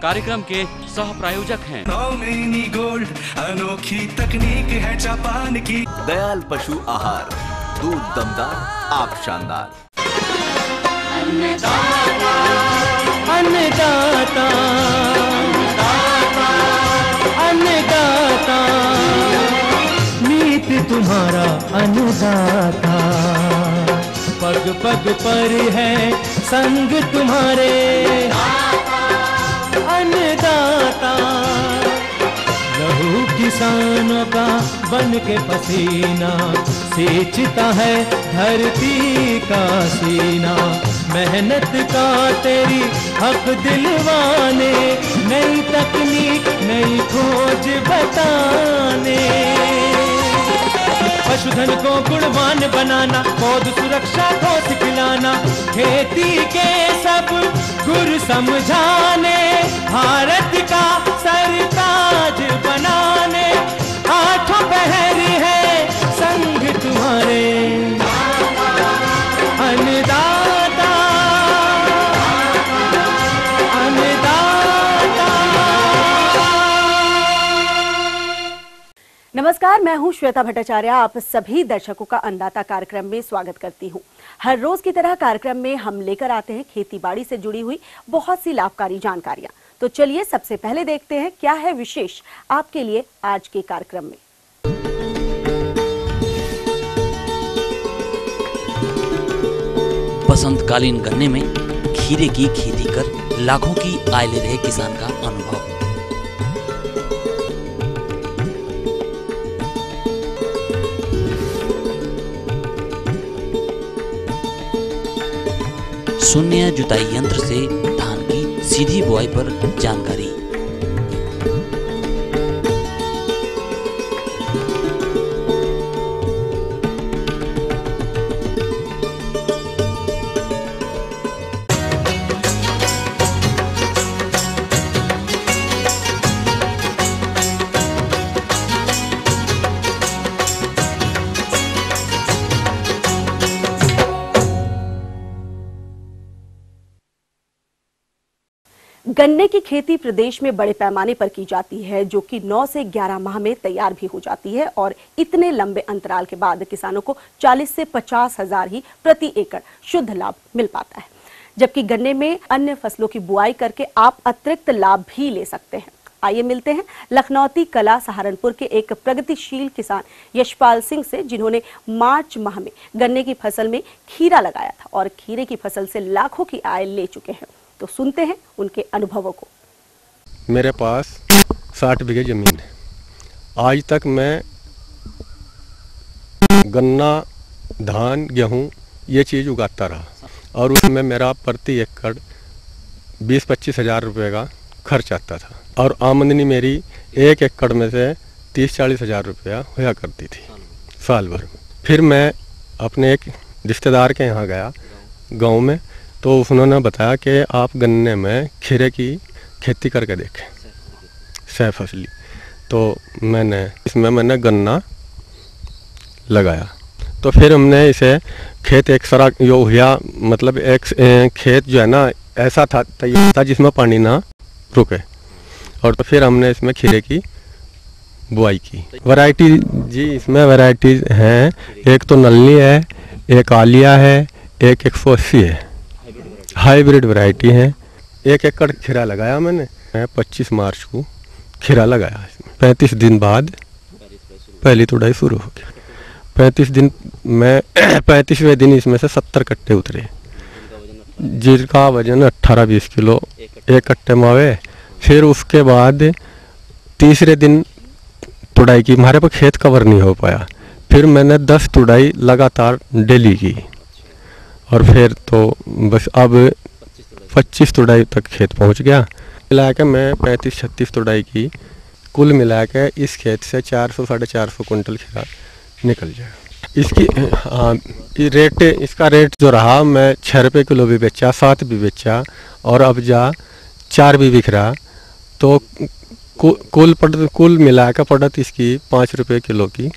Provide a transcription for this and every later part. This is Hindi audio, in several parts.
कार्यक्रम के सह प्रायोजक हैं। नौमिनी गोल्ड, अनोखी तकनीक है जापान की। दयाल पशु आहार, दूध दमदार, आप शानदार। अन्नदाता, अन्नदाता, अन्नदाता, नीत तुम्हारा अन्नदाता, पग पग पर है संग तुम्हारे अन्नदाता। लहू किसानों का बन के पसीना सींचता है धरती का सीना। मेहनत का तेरी हक दिलवाने, नई तकनीक नई खोज बताने। पशुधन को गुणवान बनाना, पौध सुरक्षा को सिखलाना, खेती के सब गुर समझाने, भारत का सरताज बनाने। आठों पहर है संग तुम्हारे अन्नदाता, अन्नदाता। नमस्कार, मैं हूं श्वेता भट्टाचार्य। आप सभी दर्शकों का अन्नदाता कार्यक्रम में स्वागत करती हूं। हर रोज की तरह कार्यक्रम में हम लेकर आते हैं खेती बाड़ी से जुड़ी हुई बहुत सी लाभकारी जानकारियां। तो चलिए सबसे पहले देखते हैं क्या है विशेष आपके लिए आज के कार्यक्रम में। बसंतकालीन गन्ने में खीरे की खेती कर लाखों की आय ले रहे किसान का अनुभव। शून्य जुताई यंत्र से धान की सीधी बुआई पर जानकारी। गन्ने की खेती प्रदेश में बड़े पैमाने पर की जाती है, जो कि 9 से 11 माह में तैयार भी हो जाती है और इतने लंबे अंतराल के बाद किसानों को 40 से 50 हजार ही प्रति एकड़ शुद्ध लाभ मिल पाता है। जबकि गन्ने में अन्य फसलों की बुआई करके आप अतिरिक्त लाभ भी ले सकते हैं। आइए मिलते हैं लखनौती कला सहारनपुर के एक प्रगतिशील किसान यशपाल सिंह से, जिन्होंने मार्च माह में गन्ने की फसल में खीरा लगाया था और खीरे की फसल से लाखों की आय ले चुके हैं। तो सुनते हैं उनके अनुभवों को। मेरे पास 60 बीघे ज़मीन है। आज तक मैं गन्ना, धान, गेहूँ ये चीज़ उगाता रहा और उसमें मेरा प्रति एकड़ 20-25 हज़ार रुपये का खर्च आता था और आमदनी मेरी एक एकड़ में से 30-40 हज़ार रुपया होया करती थी साल भर में। फिर मैं अपने एक रिश्तेदार के यहाँ गया गांव में, तो उन्होंने बताया कि आप गन्ने में खीरे की खेती करके देखें, सह फसली। तो मैंने गन्ना लगाया। तो फिर हमने इसे खेत एक सारा यो हुआ, मतलब एक खेत जो है ना ऐसा था तैयार था जिसमें पानी ना रुके। और तो फिर हमने इसमें खीरे की बुआई की। वैरायटी जी इसमें वैरायटीज हैं, एक तो नलनी है, एक आलिया है, एक 180 है, हाइब्रिड वैरायटी है। 1 एकड़ खीरा लगाया मैंने। 25 मार्च को खीरा लगाया। 35 दिन बाद पहली तुड़ाई शुरू हो गई। 35 दिन में 35वें दिन इसमें से 70 कट्टे उतरे, जिनका वजन 18-20 किलो एक कट्टे में आवे। फिर उसके बाद तीसरे दिन तुड़ाई की। हमारे पर खेत कवर नहीं हो पाया। फिर मैंने 10 तुड़ाई लगातार डेली की और फिर तो बस अब 25 तुड़ाई तक खेत पहुंच गया। मिला के मैं 35-36 तुड़ाई की, कुल मिला के इस खेत से 400-450 कुंटल खीरा निकल जाएगा। इसकी रेट, इसका रेट जो रहा, मैं 6 रुपये किलो भी बेचा, 7 भी बेचा और अब जा 4 भी बिक रहा। तो कुल मिला के पड़त इसकी 5 रुपये किलो की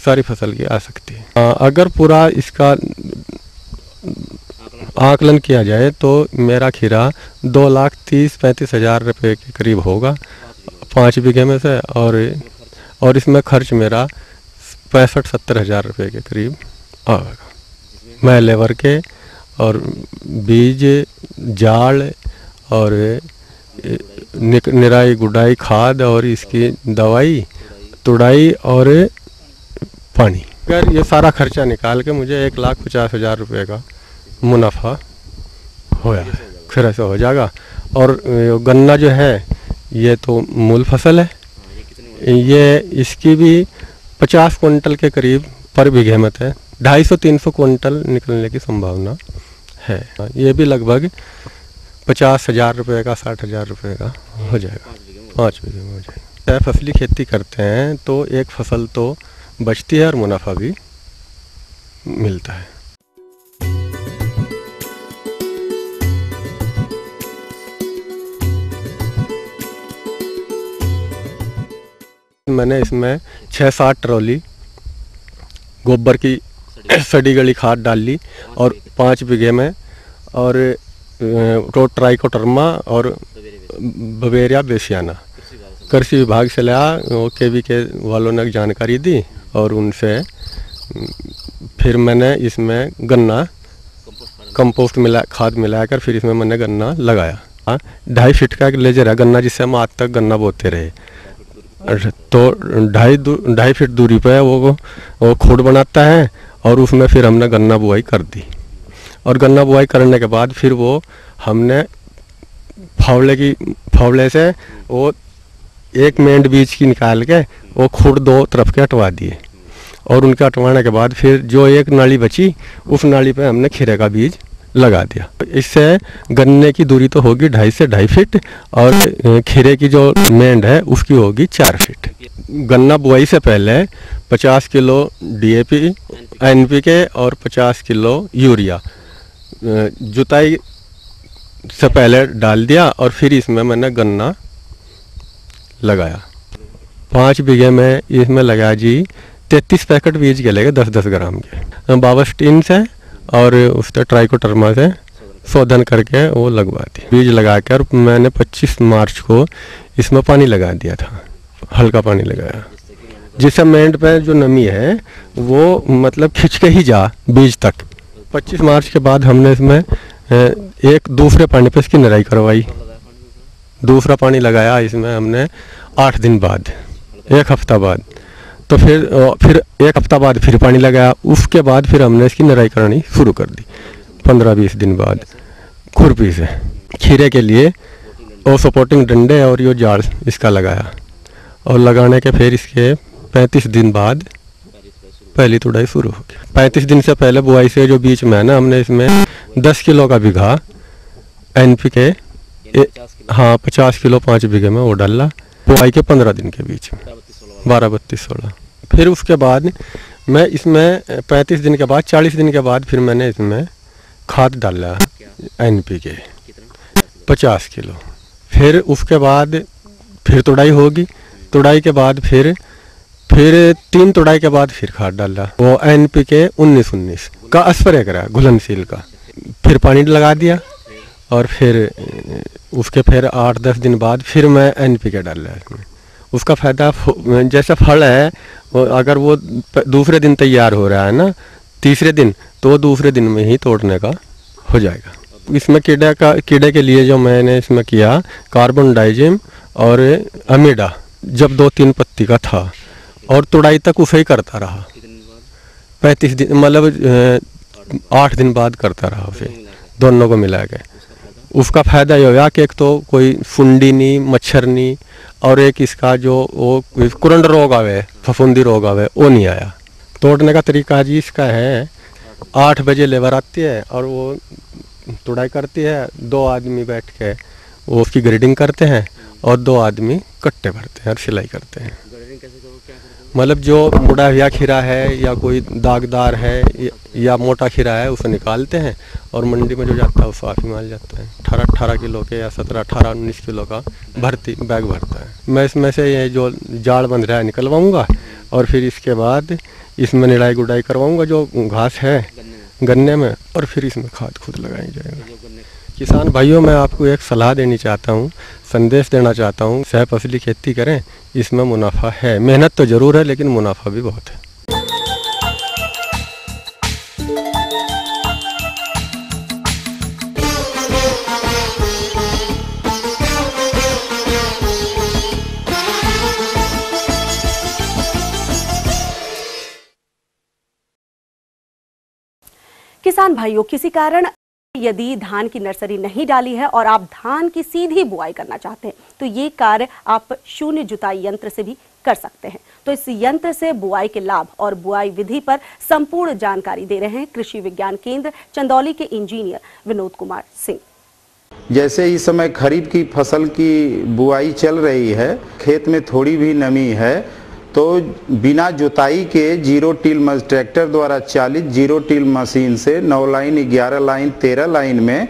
सारी फसल की आ सकती है। अगर पूरा इसका आकलन किया जाए तो मेरा खीरा 2,30,35,000 रुपये के करीब होगा 5 बीघे में से। और इसमें खर्च मेरा 65-70 हज़ार रुपये के करीब आएगा। मैं लेबर के और बीज, जाल और निराई गुडाई, खाद और इसकी दवाई, तुड़ाई और पानी, अगर ये सारा खर्चा निकाल के मुझे 1,50,000 रुपये का मुनाफा होया है, फिर ऐसा हो जाएगा। और गन्ना जो है ये तो मूल फसल है, ये इसकी भी 50 क्विंटल के करीब पर बीघे में है, 250-300 क्विंटल निकलने की संभावना है। ये भी लगभग 50,000 रुपये का, 60,000 रुपये का हो जाएगा, 5 बीघे में हो जाएगा। फसली खेती करते हैं तो एक फसल तो बचती है और मुनाफा भी मिलता है। मैंने इसमें 6-7 ट्रॉली गोबर की सड़ी गली खाद डाल ली और 5 बीघे में और ट्राइकोडर्मा और बवेरिया बेसियाना कृषि विभाग से लिया। केवी के वालों ने जानकारी दी और उनसे फिर मैंने इसमें गन्ना कंपोस्ट खाद मिलाकर फिर इसमें मैंने गन्ना लगाया। 2.5 फीट का एक लेजर है गन्ना, जिससे हम आज तक गन्ना बोते रहे। तो 2.5 फीट दूरी पे वो खोड बनाता है और उसमें फिर हमने गन्ना बुआई कर दी। और गन्ना बुआई करने के बाद फिर वो हमने फावड़े से वो एक मेंड बीज की निकाल के वो खुड 2 तरफ के हटवा दिए। और उनके हटवाने के बाद फिर जो एक नाली बची उस नाली पे हमने खीरे का बीज लगा दिया। इससे गन्ने की दूरी तो होगी 2.5 से 2.5 फीट और खीरे की जो मेंड है उसकी होगी 4 फीट। गन्ना बुआई से पहले 50 किलो DAP NPK और 50 किलो यूरिया जुताई से पहले डाल दिया और फिर इसमें मैंने गन्ना लगाया। 5 बीघे में इसमें लगाया जी 33 पैकेट बीज के लगे 10-10 ग्राम के, बावस्टीन से और उससे ट्राइकोडर्मा से शोधन करके वो लगवा दी। बीज लगा कर मैंने 25 मार्च को इसमें पानी लगा दिया था, हल्का पानी लगाया, जिससे मेंड पे जो नमी है वो मतलब खिंच के ही जा बीज तक। 25 मार्च के बाद हमने इसमें एक दूसरे पानी पे इसकी निराई करवाई, दूसरा पानी लगाया इसमें हमने 8 दिन बाद, 1 हफ्ता बाद। तो फिर 1 हफ्ता बाद फिर पानी लगाया, उसके बाद फिर हमने इसकी निराई करनी शुरू कर दी 15-20 दिन बाद खुरपी से। खीरे के लिए और सपोर्टिंग डंडे और ये जाड़ इसका लगाया और लगाने के फिर इसके 35 दिन बाद पहली तुड़ाई शुरू हो गई। 35 दिन से पहले बुआई से जो बीच में है ना, हमने इसमें 10 किलो का बीघा NPK 50 किलो 5 बीघे में वो डाला बुआई के 15 दिन के बीच में 12-32-16। फिर उसके बाद मैं इसमें 35 दिन के बाद 40 दिन के बाद फिर मैंने इसमें खाद डाला NPK 50 किलो। फिर उसके बाद फिर तुड़ाई होगी, तुड़ाई के बाद फिर 3 तुड़ाई के बाद फिर खाद डाला वो NPK 19-19 का स्प्रे करा घुलनशील का। फिर पानी लगा दिया और फिर उसके फिर 8-10 दिन बाद फिर मैं NPK डाला इसमें। उसका फ़ायदा जैसे फल है अगर वो दूसरे दिन तैयार हो रहा है ना, तीसरे दिन, तो दूसरे दिन में ही तोड़ने का हो जाएगा। इसमें कीड़े के लिए जो मैंने इसमें किया कार्बन डाइजिम और अमीडा जब 2-3 पत्ती का था और तुड़ाई तक उसे ही करता रहा 35 दिन, मतलब 8 दिन बाद करता रहा उसे, दोनों को मिला के। उसका फ़ायदा ये हुआ कि एक तो कोई फुंडी नहीं, मच्छर नहीं, और एक इसका जो वो कुरंड रोग आवे, फफूंदी रोग आवे, वो नहीं आया। तोड़ने का तरीका जी इसका है 8 बजे लेबर आती है और वो तुड़ाई करती है, 2 आदमी बैठ के वो उसकी ग्रेडिंग करते हैं और 2 आदमी कट्टे भरते हैं और सिलाई करते हैं। मतलब जो मुड़ा हुआ खीरा है या कोई दागदार है या मोटा खीरा है उसे निकालते हैं और मंडी में जो जाता है वो साफ ही माल जाता है। 18 किलो के या 17-18-19 किलो का बैग भरता है। मैं इसमें से ये जो जाड़ बंध रहा है निकलवाऊँगा और फिर इसके बाद इसमें निराई गुडाई करवाऊँगा। जो घास है गन्ने में, और फिर इसमें खाद खुद लगाई जाएगा। किसान भाइयों, मैं आपको एक सलाह देनी चाहता हूँ, संदेश देना चाहता हूँ, सह फसली खेती करें, इसमें मुनाफा है। मेहनत तो ज़रूर है लेकिन मुनाफा भी बहुत है। किसान भाइयों, किसी कारण यदि धान की नर्सरी नहीं डाली है और आप धान की सीधी बुआई करना चाहते हैं तो ये कार्य आप शून्य जुताई यंत्र से भी कर सकते हैं। तो इस यंत्र से बुआई के लाभ और बुआई विधि पर संपूर्ण जानकारी दे रहे हैं कृषि विज्ञान केंद्र चंदौली के इंजीनियर विनोद कुमार सिंह। जैसे इस समय खरीफ की फसल की बुआई चल रही है, खेत में थोड़ी भी नमी है, तो बिना जुताई के जीरो टिल ट्रैक्टर द्वारा चालित जीरो टिल मशीन से 9 लाइन, 11 लाइन, 13 लाइन में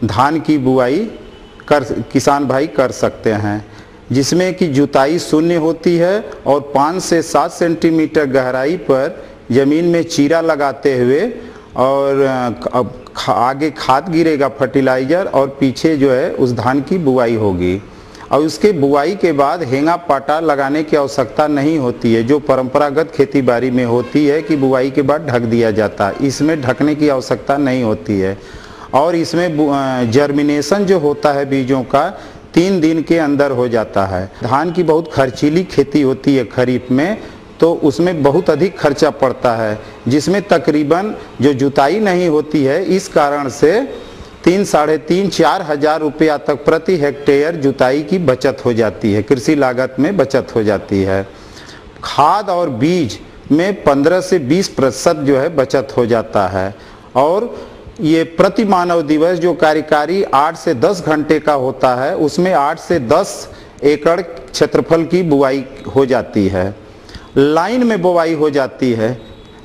धान की बुआई किसान भाई कर सकते हैं, जिसमें कि जुताई शून्य होती है और 5 से 7 सेंटीमीटर गहराई पर ज़मीन में चीरा लगाते हुए और आगे खाद गिरेगा फर्टिलाइज़र और पीछे जो है उस धान की बुआई होगी। और उसके बुआई के बाद हेंगा पाटा लगाने की आवश्यकता नहीं होती है, जो परंपरागत खेती बाड़ी में होती है कि बुआई के बाद ढक दिया जाता है। इसमें ढकने की आवश्यकता नहीं होती है और इसमें जर्मिनेशन जो होता है बीजों का 3 दिन के अंदर हो जाता है। धान की बहुत खर्चीली खेती होती है खरीफ में, तो उसमें बहुत अधिक खर्चा पड़ता है, जिसमें तकरीबन जो जुताई नहीं होती है, इस कारण से 3, साढ़े 3, 4 हजार रुपया तक प्रति हेक्टेयर जुताई की बचत हो जाती है, कृषि लागत में बचत हो जाती है। खाद और बीज में 15 से 20% जो है बचत हो जाता है और ये प्रति मानव दिवस जो कार्यकारी 8 से 10 घंटे का होता है, उसमें 8 से 10 एकड़ क्षेत्रफल की बुआई हो जाती है। लाइन में बुआई हो जाती है।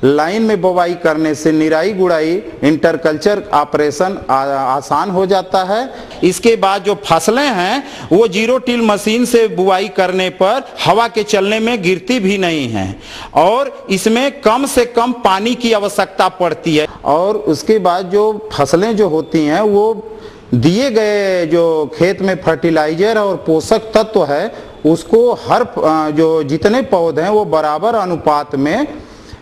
लाइन में बुआई करने से निराई गुड़ाई इंटरकल्चर ऑपरेशन आसान हो जाता है। इसके बाद जो फसलें हैं वो जीरो टिल मशीन से बुआई करने पर हवा के चलने में गिरती भी नहीं हैं और इसमें कम से कम पानी की आवश्यकता पड़ती है। और उसके बाद जो फसलें जो होती हैं वो दिए गए जो खेत में फर्टिलाइजर और पोषक तत्व है उसको हर जो जितने पौधे हैं वो बराबर अनुपात में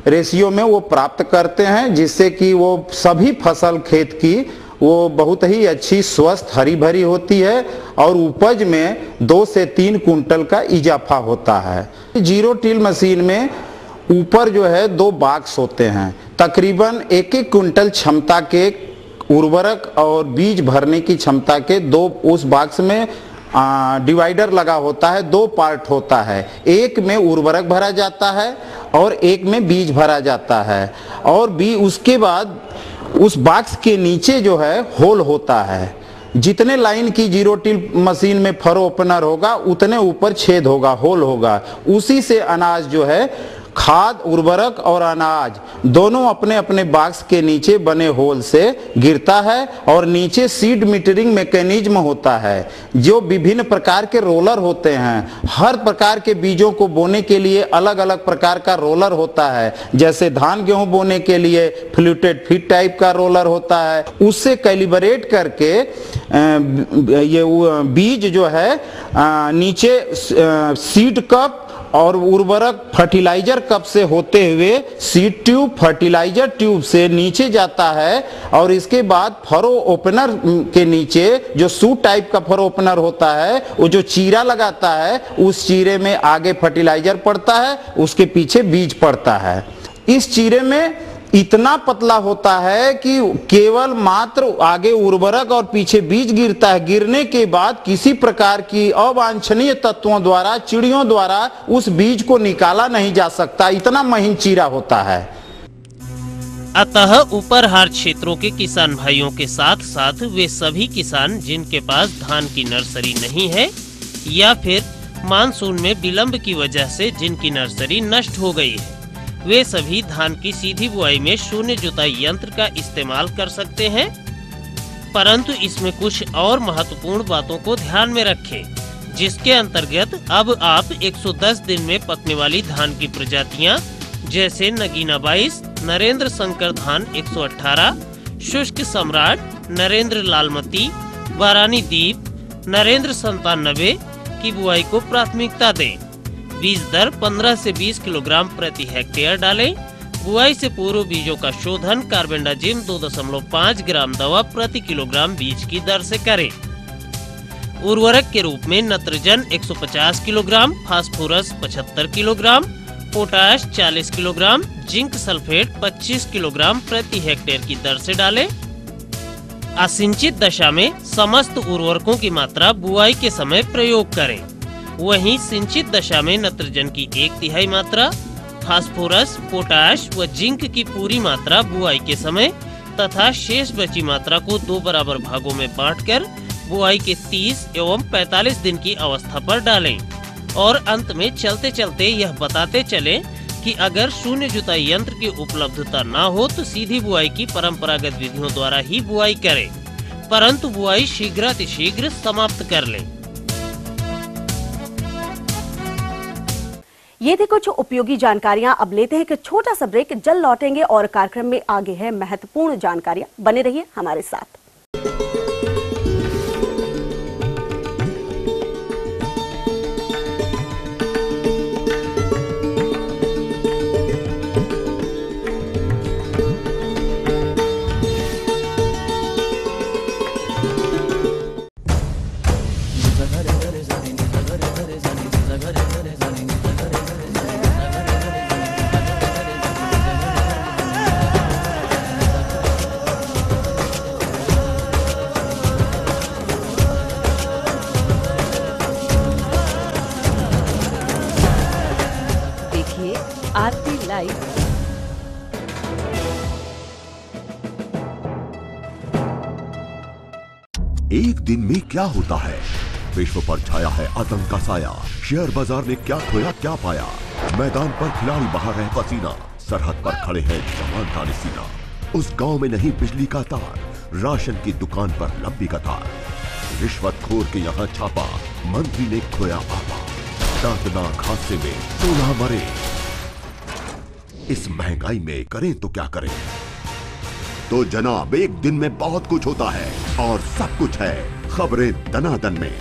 रेशियो में वो प्राप्त करते हैं, जिससे कि वो सभी फसल खेत की वो बहुत ही अच्छी स्वस्थ हरी भरी होती है और उपज में 2 से 3 कुंटल का इजाफा होता है। जीरो टिल मशीन में ऊपर जो है 2 बॉक्स होते हैं, तकरीबन 1-1 कुंटल क्षमता के उर्वरक और बीज भरने की क्षमता के 2 उस बॉक्स में डिवाइडर लगा होता है। 2 पार्ट होता है, एक में उर्वरक भरा जाता है और एक में बीज भरा जाता है और उसके बाद उस बॉक्स के नीचे जो है होल होता है। जितने लाइन की जीरो टिल मशीन में फरो ओपनर होगा उतने ऊपर छेद होगा, होल होगा। उसी से अनाज जो है खाद, उर्वरक और अनाज दोनों अपने अपने बॉक्स के नीचे बने होल से गिरता है और नीचे सीड मीटरिंग मैकेनिज्म होता है, जो विभिन्न प्रकार के रोलर होते हैं। हर प्रकार के बीजों को बोने के लिए अलग अलग प्रकार का रोलर होता है। जैसे धान गेहूं बोने के लिए फ्लूटेड फीड टाइप का रोलर होता है, उससे कैलिब्रेट करके ये बीज जो है नीचे सीड कप और उर्वरक फर्टिलाइजर कप से होते हुए सीड ट्यूब, फर्टिलाइजर ट्यूब से नीचे जाता है और इसके बाद फरो ओपनर के नीचे जो सूट टाइप का फरो ओपनर होता है, वो जो चीरा लगाता है उस चीरे में आगे फर्टिलाइजर पड़ता है, उसके पीछे बीज पड़ता है। इस चीरे में इतना पतला होता है कि केवल मात्र आगे उर्वरक और पीछे बीज गिरता है। गिरने के बाद किसी प्रकार की अवांछनीय तत्वों द्वारा, चिड़ियों द्वारा उस बीज को निकाला नहीं जा सकता, इतना महीन चीरा होता है। अतः ऊपरहार क्षेत्रों के किसान भाइयों के साथ साथ वे सभी किसान जिनके पास धान की नर्सरी नहीं है या फिर मानसून में विलंब की वजह से जिनकी नर्सरी नष्ट हो गई है, वे सभी धान की सीधी बुआई में शून्य जुताई यंत्र का इस्तेमाल कर सकते हैं। परंतु इसमें कुछ और महत्वपूर्ण बातों को ध्यान में रखें, जिसके अंतर्गत अब आप 110 दिन में पकने वाली धान की प्रजातियां जैसे नगीना 22, नरेंद्र शंकर धान 118, शुष्क सम्राट, नरेंद्र लालमती, बारानी दीप, नरेंद्र 97 की बुआई को प्राथमिकता दें। बीज दर 15 से 20 किलोग्राम प्रति हेक्टेयर डालें। बुआई से पूर्व बीजों का शोधन कार्बेंडाजिम 2.5 ग्राम दवा प्रति किलोग्राम बीज की दर से करें। उर्वरक के रूप में नत्रजन 150 kilogram, phosphorus 75 kilogram, potash 40 kilogram, zinc sulphate 25 kilogram प्रति हेक्टेयर की दर से डालें। असिंचित दशा में समस्त उर्वरकों की मात्रा बुआई के समय प्रयोग करें। वहीं सिंचित दशा में नत्रजन की 1/3 मात्रा, फास्फोरस, पोटाश व जिंक की पूरी मात्रा बुआई के समय तथा शेष बची मात्रा को 2 बराबर भागों में बांटकर बुआई के 30 एवं 45 दिन की अवस्था पर डालें। और अंत में चलते चलते यह बताते चलें कि अगर शून्य जुताई यंत्र की उपलब्धता न हो तो सीधी बुआई की परंपरागत विधियों द्वारा ही बुआई करें, परंतु बुआई शीघ्रातिशीघ्र समाप्त कर लें। ये थी कुछ उपयोगी जानकारियां। अब लेते हैं एक छोटा सा ब्रेक, जल्द लौटेंगे और कार्यक्रम में आगे है महत्वपूर्ण जानकारियां। बने रहिए हमारे साथ। आरती लाइव। एक दिन में क्या होता है? विश्व पर छाया है आतंक का साया। शेयर बाजार ने क्या खोया क्या पाया। मैदान पर खिलाड़ी बहा रहे पसीना, सरहद पर खड़े हैं जवान ताने सीना। उस गांव में नहीं बिजली का तार, राशन की दुकान पर लंबी कतार। रिश्वतखोर के यहाँ छापा, मंत्री ने खोया आपा। दर्दनाक हादसे में 16 मरे। इस महंगाई में करें तो क्या करें? तो जनाब, एक दिन में बहुत कुछ होता है और सब कुछ है खबरें दनादन में।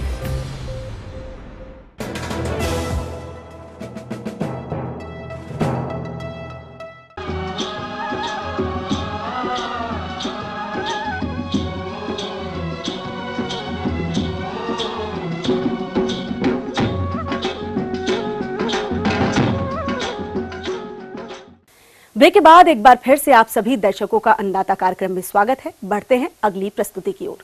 ब्रेक के बाद एक बार फिर से आप सभी दर्शकों का अन्नदाता कार्यक्रम में स्वागत है। बढ़ते हैं अगली प्रस्तुति की ओर।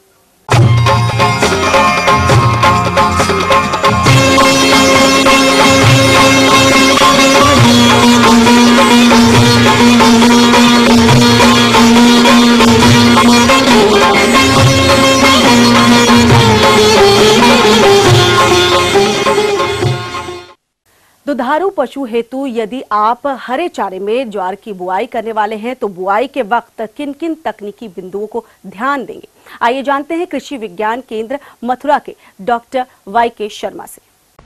दुधारू पशु हेतु यदि आप हरे चारे में ज्वार की बुआई करने वाले हैं तो बुआई के वक्त किन किन तकनीकी बिंदुओं को ध्यान देंगे, आइए जानते हैं कृषि विज्ञान केंद्र मथुरा के डॉक्टर YK शर्मा से।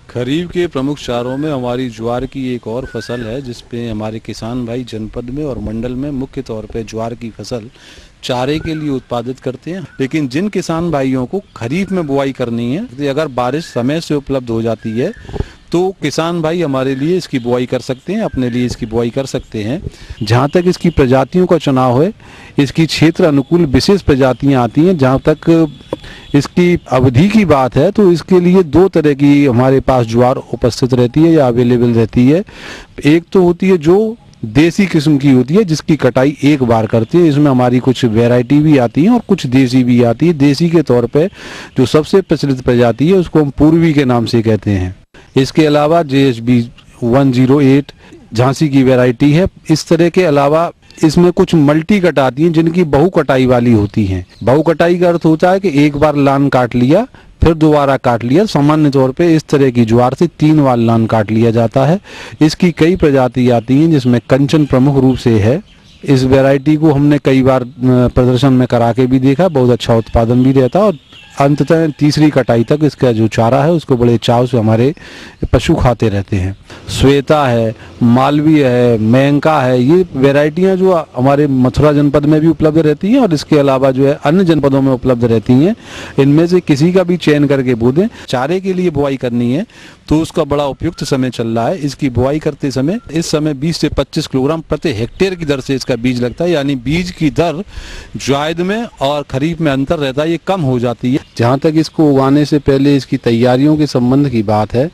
खरीफ के प्रमुख चारों में हमारी ज्वार की एक और फसल है जिसपे हमारे किसान भाई जनपद में और मंडल में मुख्य तौर पे ज्वार की फसल चारे के लिए उत्पादित करते हैं। लेकिन जिन किसान भाइयों को खरीफ में बुआई करनी है, तो अगर बारिश समय से उपलब्ध हो जाती है तो किसान भाई हमारे लिए इसकी बुआई कर सकते हैं, अपने लिए इसकी बुआई कर सकते हैं। जहाँ तक इसकी प्रजातियों का चुनाव है, इसकी क्षेत्र अनुकूल विशेष प्रजातियाँ आती हैं। जहाँ तक इसकी अवधि की बात है तो इसके लिए 2 तरह की हमारे पास ज्वार उपस्थित रहती है या अवेलेबल रहती है। एक तो होती है जो देसी किस्म की होती है जिसकी कटाई एक बार करती है। इसमें हमारी कुछ वैरायटी भी आती है और कुछ देसी भी आती है। देसी के तौर पे जो सबसे प्रचलित प्रजाति है उसको हम पूर्वी के नाम से कहते हैं। इसके अलावा JSB 108 झांसी की वैरायटी है। इस तरह के अलावा इसमें कुछ मल्टी कट आती हैं जिनकी बहु कटाई वाली होती हैं। बहु कटाई का अर्थ होता है कि एक बार लान काट लिया फिर दोबारा काट लिया। सामान्य तौर पे इस तरह की ज्वार से 3 बार लान काट लिया जाता है। इसकी कई प्रजाति आती हैं जिसमें कंचन प्रमुख रूप से है। इस वैरायटी को हमने कई बार प्रदर्शन में करा के भी देखा, बहुत अच्छा उत्पादन भी रहता और अंततः तीसरी कटाई तक इसका जो चारा है उसको बड़े चाव से हमारे पशु खाते रहते हैं। श्वेता है, मालवीय है, मेंका है, ये वैरायटियां जो हमारे मथुरा जनपद में भी उपलब्ध रहती हैं और इसके अलावा जो है अन्य जनपदों में उपलब्ध रहती हैं। इनमें से किसी का भी चयन करके बो दें। चारे के लिए बुआई करनी है तो उसका बड़ा उपयुक्त समय चल रहा है। इसकी बुआई करते समय इस समय 20 से 25 किलोग्राम प्रति हेक्टेयर की दर से इसका बीज लगता है, यानी बीज की दर जायद में और खरीफ में अंतर रहता है, ये कम हो जाती है। जहाँ तक इसको उगाने से पहले इसकी तैयारियों के संबंध की बात है,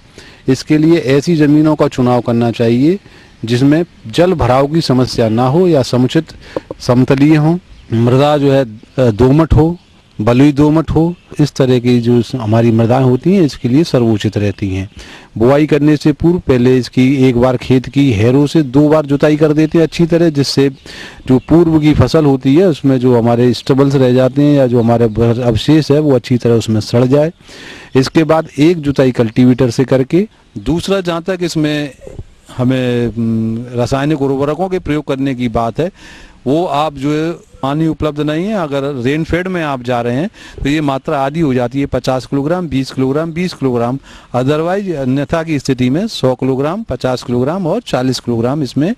इसके लिए ऐसी ज़मीनों का चुनाव करना चाहिए जिसमें जल भराव की समस्या ना हो या समुचित समतलीय हो, मृदा जो है दोमट हो, बलुई दोमट हो। इस तरह की जो हमारी मृदाएं होती हैं इसके लिए सर्वोचित रहती हैं। बुआई करने से पूर्व पहले इसकी एक बार खेत की हैरों से 2 बार जुताई कर देते हैं अच्छी तरह, जिससे जो पूर्व की फसल होती है उसमें जो हमारे स्टबल्स रह जाते हैं या जो हमारे अवशेष है वो अच्छी तरह उसमें सड़ जाए। इसके बाद एक जुताई कल्टीवेटर से करके, दूसरा जहाँ तक इसमें हमें रासायनिक उर्वरकों के प्रयोग करने की बात है, वो आप जो है पानी उपलब्ध नहीं है, अगर रेनफेड में आप जा रहे हैं तो ये मात्रा आधी हो जाती है 50 किलोग्राम, 20 किलोग्राम, 20 किलोग्राम। अदरवाइज अन्यथा की स्थिति में 100 किलोग्राम, 50 किलोग्राम और 40 किलोग्राम इसमें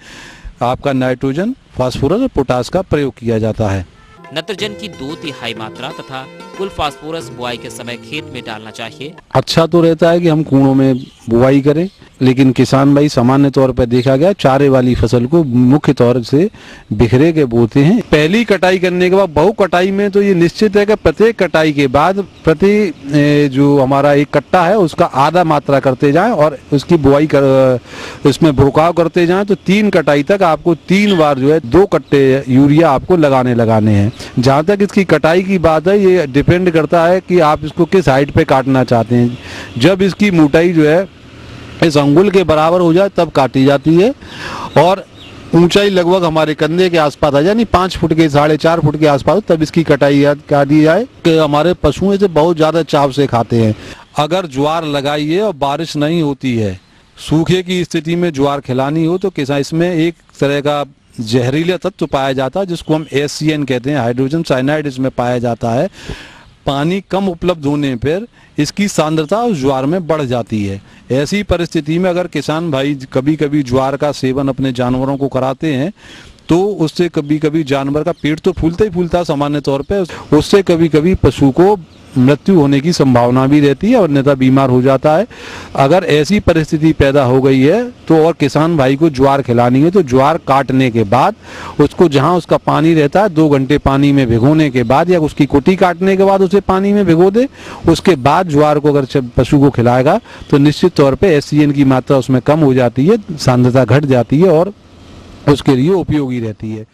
आपका नाइट्रोजन, फास्फोरस और पोटास का प्रयोग किया जाता है। नत्रजन की 2/3 मात्रा तथा कुल फास्फोरस बुआई के समय खेत में डालना चाहिए। अच्छा तो रहता है कि हम कुओं में बुआई करें, लेकिन किसान भाई सामान्य तौर पर देखा गया चारे वाली फसल को मुख्य तौर से बिखरे के बोते हैं। पहली कटाई करने के बाद बहु कटाई में तो ये निश्चित है कि प्रत्येक कटाई के बाद प्रति जो हमारा एक कट्टा है उसका आधा मात्रा करते जाएं और उसकी बुआई उसमें भुरकाव करते जाएं, तो 3 कटाई तक आपको 3 बार जो है 2 कट्टे यूरिया आपको लगाने हैं। जहाँ तक इसकी कटाई की बात है, ये डिपेंड करता है कि आप इसको किस हाइट पे काटना चाहते हैं। जब इसकी मोटाई जो है इस अंगुल के बराबर हो जाए तब काटी जाती है और ऊंचाई लगभग हमारे कंधे के आसपास आ जाए, यानी 5 फुट के 4.5 फुट के आसपास, तब इसकी कटाई काटी जाए। कि हमारे पशु इसे बहुत ज़्यादा चाव से खाते हैं। अगर ज्वार लगाइए और बारिश नहीं होती है, सूखे की स्थिति में ज्वार खिलानी हो, तो किसान इसमें एक तरह का जहरीला तत्व पाया जाता है जिसको हम HCN कहते हैं, हाइड्रोजन साइनाइड इसमें पाया जाता है। पानी कम उपलब्ध होने पर इसकी सांद्रता उस ज्वार में बढ़ जाती है। ऐसी परिस्थिति में अगर किसान भाई कभी कभी ज्वार का सेवन अपने जानवरों को कराते हैं तो उससे कभी कभी जानवर का पेट तो फूलता ही फूलता सामान्य तौर पे, उससे कभी कभी पशु को मृत्यु होने की संभावना भी रहती है और अन्यथा बीमार हो जाता है। अगर ऐसी परिस्थिति पैदा हो गई है तो और किसान भाई को ज्वार खिलानी है तो ज्वार काटने के बाद उसको जहां उसका पानी रहता है 2 घंटे पानी में भिगोने के बाद या उसकी कुटी काटने के बाद उसे पानी में भिगो दे। उसके बाद ज्वार को अगर पशु को खिलाएगा तो निश्चित तौर पे HCN की मात्रा उसमें कम हो जाती है, सांद्रता घट जाती है और उसके लिए उपयोगी रहती है।